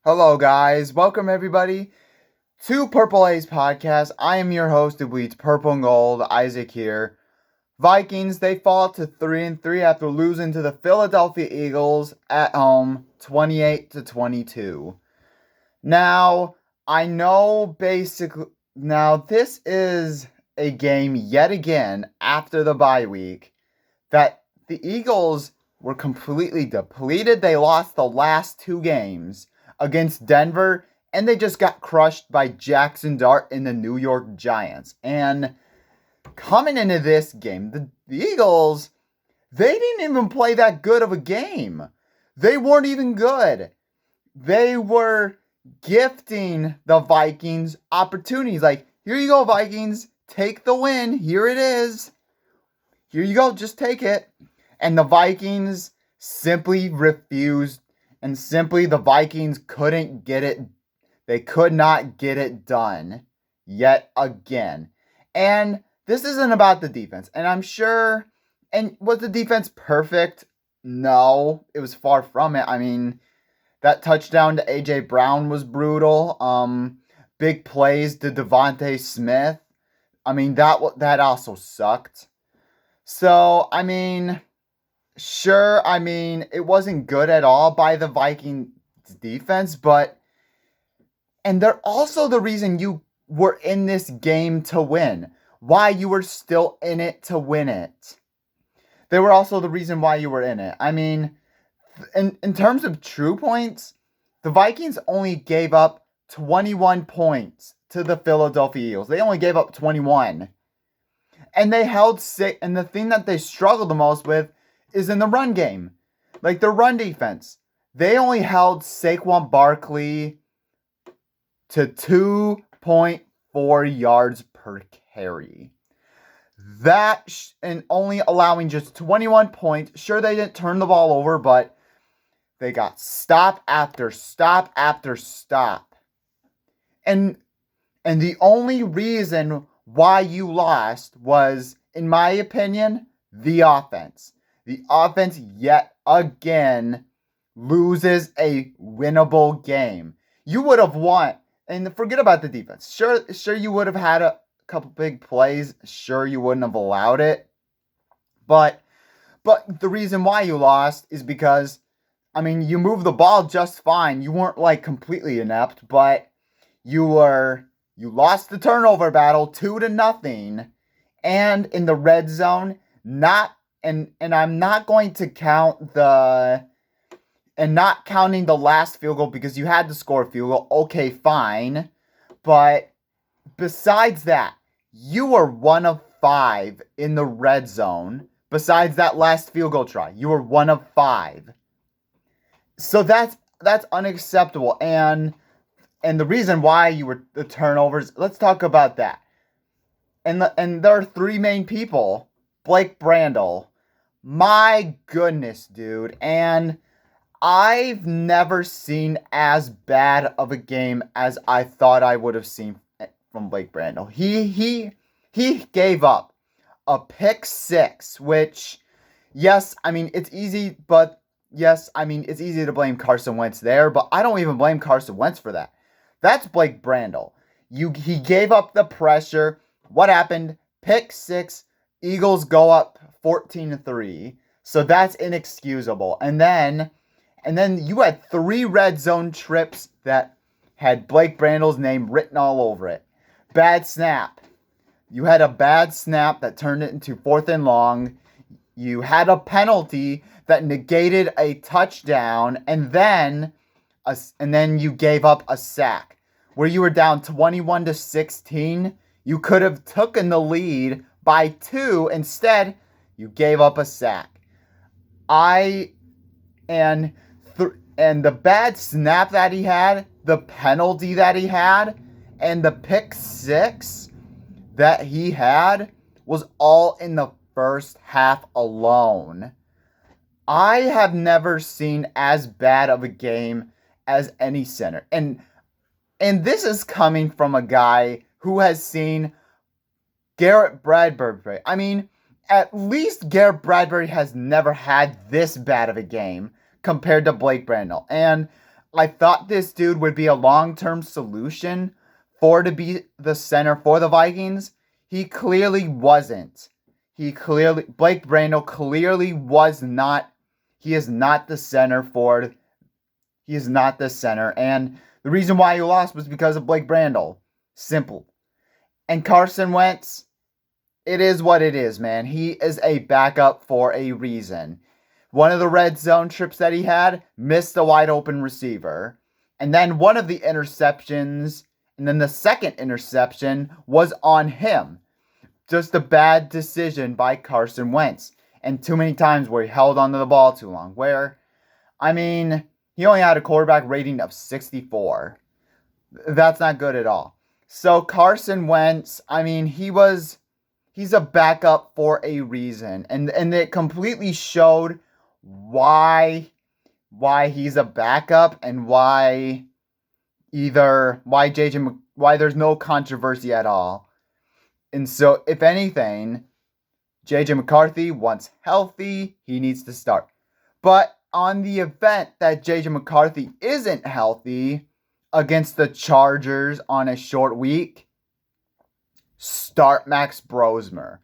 Hello, guys. Welcome, everybody, to Purple A's podcast. I am your host who bleeds purple and gold, Isaac here. Vikings, they fall to 3-3 after losing to the Philadelphia Eagles at home 28-22. Now, I know this is a game yet again after the bye week that the Eagles were completely depleted. They lost the last two games against Denver, and they just got crushed by Jackson Dart and the New York Giants. And coming into this game, the Eagles, they didn't even play that good of a game. They weren't even good. They were gifting the Vikings opportunities. Like, here you go, Vikings. Take the win. Here it is. Here you go. Just take it. And the Vikings simply refused. And simply the Vikings couldn't get it. They could not get it done yet again. And this isn't about the defense. And I'm sure. And was the defense perfect? No. It was far from it. I mean, that touchdown to A.J. Brown was brutal. Big plays to Devontae Smith. I mean, that also sucked. So, I mean, sure, it wasn't good at all by the Vikings defense, and they're also the reason you were in this game to win. Why you were still in it to win it. They were also the reason why you were in it. I mean, in terms of true points, the Vikings only gave up 21 points to the Philadelphia Eagles. They only gave up 21. And they held sick. And the thing that they struggled the most with is in the run game. Like their run defense. They only held Saquon Barkley to 2.4 yards per carry. And only allowing just 21 points. Sure, they didn't turn the ball over, but they got stop after stop after stop. And the only reason why you lost was, in my opinion, the offense. The offense yet again loses a winnable game. You would have won. And forget about the defense. Sure you would have had a couple big plays. Sure you wouldn't have allowed it. But the reason why you lost is because, you moved the ball just fine. You weren't like completely inept, but you lost the turnover battle 2-0. And in the red zone, and I'm not going to count not counting the last field goal because you had to score a field goal. Okay, fine. But besides that, you were 1 of 5 in the red zone. Besides that last field goal try, you were 1 of 5. So that's unacceptable. And the reason why you were the turnovers, let's talk about that. And there are three main people. Blake Brandel. My goodness, dude. And I've never seen as bad of a game as I thought I would have seen from Blake Brandel. He gave up a pick six, which, yes, it's easy, but yes, it's easy to blame Carson Wentz there, but I don't even blame Carson Wentz for that. That's Blake Brandel. He gave up the pressure. What happened? Pick six. Eagles go up 14-3. So that's inexcusable. And then you had 3 red zone trips that had Blake Brandel's name written all over it. Bad snap. You had a bad snap that turned it into 4th and long. You had a penalty that negated a touchdown, and then you gave up a sack where you were down 21-16. You could have taken the lead by 2. Instead, you gave up a sack. And the bad snap that he had, the penalty that he had, and the pick six that he had was all in the first half alone. I have never seen as bad of a game as any center. And this is coming from a guy who has seen Garrett Bradbury. At least Garrett Bradbury has never had this bad of a game compared to Blake Brandel. And I thought this dude would be a long-term solution to be the center for the Vikings. He clearly wasn't. Blake Brandel clearly was not. He is not the center for. He is not the center, and the reason why he lost was because of Blake Brandel. Simple. And Carson Wentz, it is what it is, man. He is a backup for a reason. One of the red zone trips that he had missed a wide open receiver. And then one of the interceptions, and then the second interception was on him. Just a bad decision by Carson Wentz. And too many times where he held onto the ball too long. He only had a quarterback rating of 64. That's not good at all. So Carson Wentz, he's a backup for a reason. And it completely showed why he's a backup and why there's no controversy at all. And so, if anything, JJ McCarthy, once healthy, he needs to start. But on the event that JJ McCarthy isn't healthy against the Chargers on a short week, start Max Brosmer.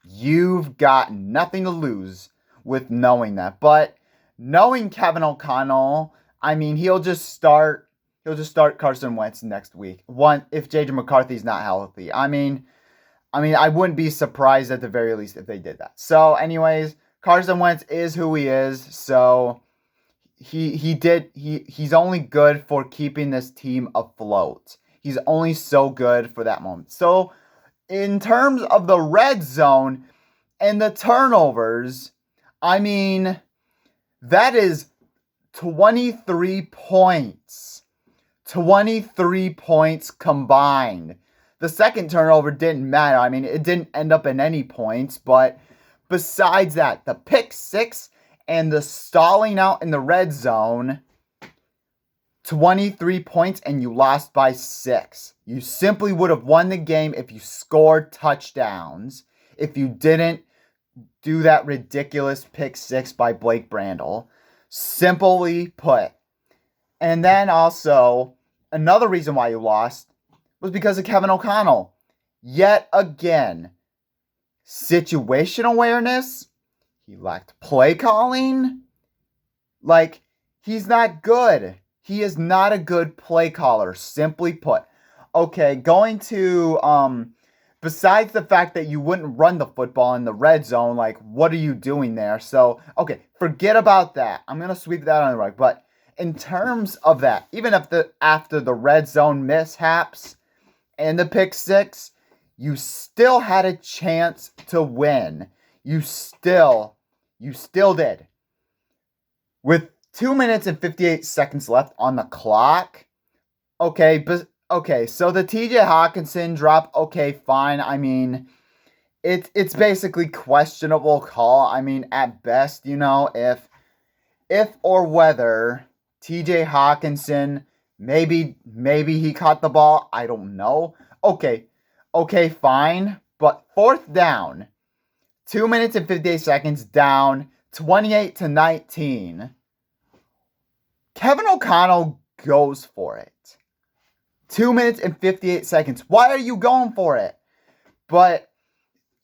You've got nothing to lose with knowing that. But knowing Kevin O'Connell, he'll just start Carson Wentz next week. If JJ McCarthy's not healthy. I wouldn't be surprised at the very least if they did that. So, anyways, Carson Wentz is who he is. So he's only good for keeping this team afloat. He's only so good for that moment. So, in terms of the red zone and the turnovers, that is 23 points. 23 points combined. The second turnover didn't matter. It didn't end up in any points. But besides that, the pick six and the stalling out in the red zone, 23 points and you lost by 6. You simply would have won the game if you scored touchdowns. If you didn't do that ridiculous pick 6 by Blake Brandel. Simply put. And then also, another reason why you lost was because of Kevin O'Connell. Yet again, situational awareness. He lacked play calling. He's not good. He is not a good play caller, simply put. Okay, going to, besides the fact that you wouldn't run the football in the red zone, what are you doing there? So, okay, forget about that. I'm going to sweep that on the rug. But in terms of that, even after the red zone mishaps and the pick 6, you still had a chance to win. You still did. With 2 minutes and 58 seconds left on the clock. Okay, so the TJ Hawkinson drop, okay, fine. It's basically questionable call. At best, if or whether TJ Hawkinson, maybe he caught the ball. I don't know. Okay, fine. But fourth down, 2 minutes and 58 seconds down, 28-19. Kevin O'Connell goes for it. 2 minutes and 58 seconds. Why are you going for it? But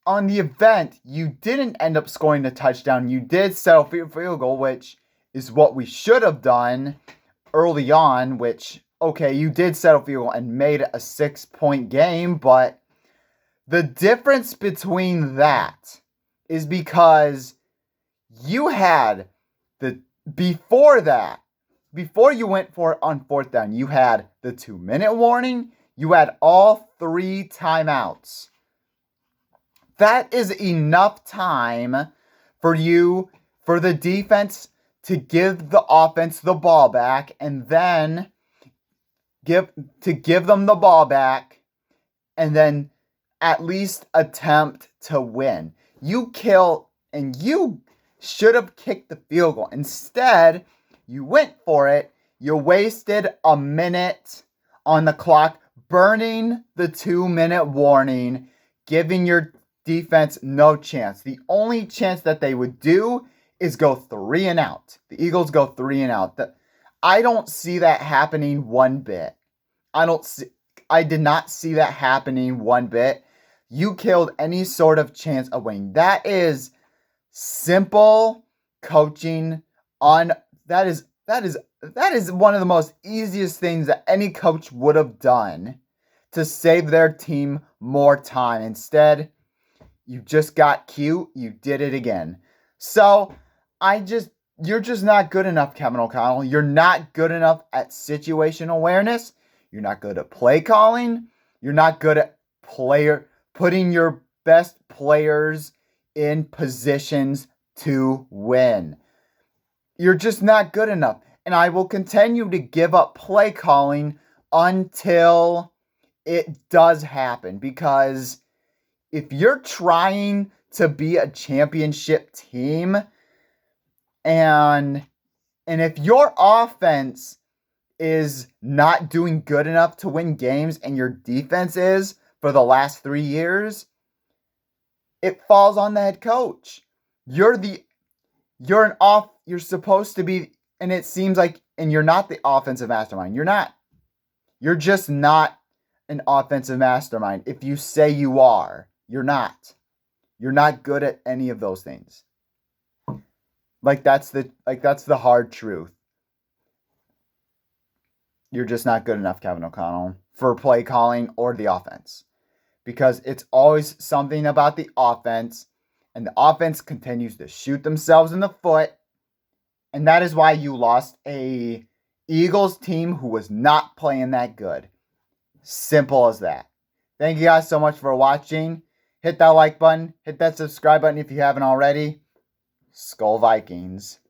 on the event, you didn't end up scoring the touchdown. You did settle for your field goal, which is what we should have done early on, which, okay, you did settle field goal and made it a 6-point game, but the difference between that is because you had before you went for it on fourth down, you had the 2-minute warning, you had all 3 timeouts. That is enough time for the defense to give the offense the ball back and then give them the ball back and then at least attempt to win. You should have kicked the field goal. Instead, you went for it. You wasted a minute on the clock, burning the 2-minute warning, giving your defense no chance. The only chance that they would do is go 3 and out. The Eagles go 3 and out. I don't see that happening one bit. I did not see that happening one bit. You killed any sort of chance of winning. That is simple coaching on that is one of the most easiest things that any coach would have done to save their team more time. Instead, you just got cute. You did it again. So, you're just not good enough, Kevin O'Connell. You're not good enough at situational awareness. You're not good at play calling. You're not good at putting your best players in positions to win. You're just not good enough. And I will continue to give up play calling until it does happen. Because if you're trying to be a championship team and if your offense is not doing good enough to win games and your defense is for the last 3 years, it falls on the head coach. You're supposed to be, and it seems like, and you're not the offensive mastermind. You're not. You're just not an offensive mastermind. If you say you are, you're not. You're not good at any of those things. That's the hard truth. You're just not good enough, Kevin O'Connell, for play calling or the offense. Because it's always something about the offense, and the offense continues to shoot themselves in the foot. And that is why you lost a Eagles team who was not playing that good. Simple as that. Thank you guys so much for watching. Hit that like button. Hit that subscribe button if you haven't already. Skull Vikings.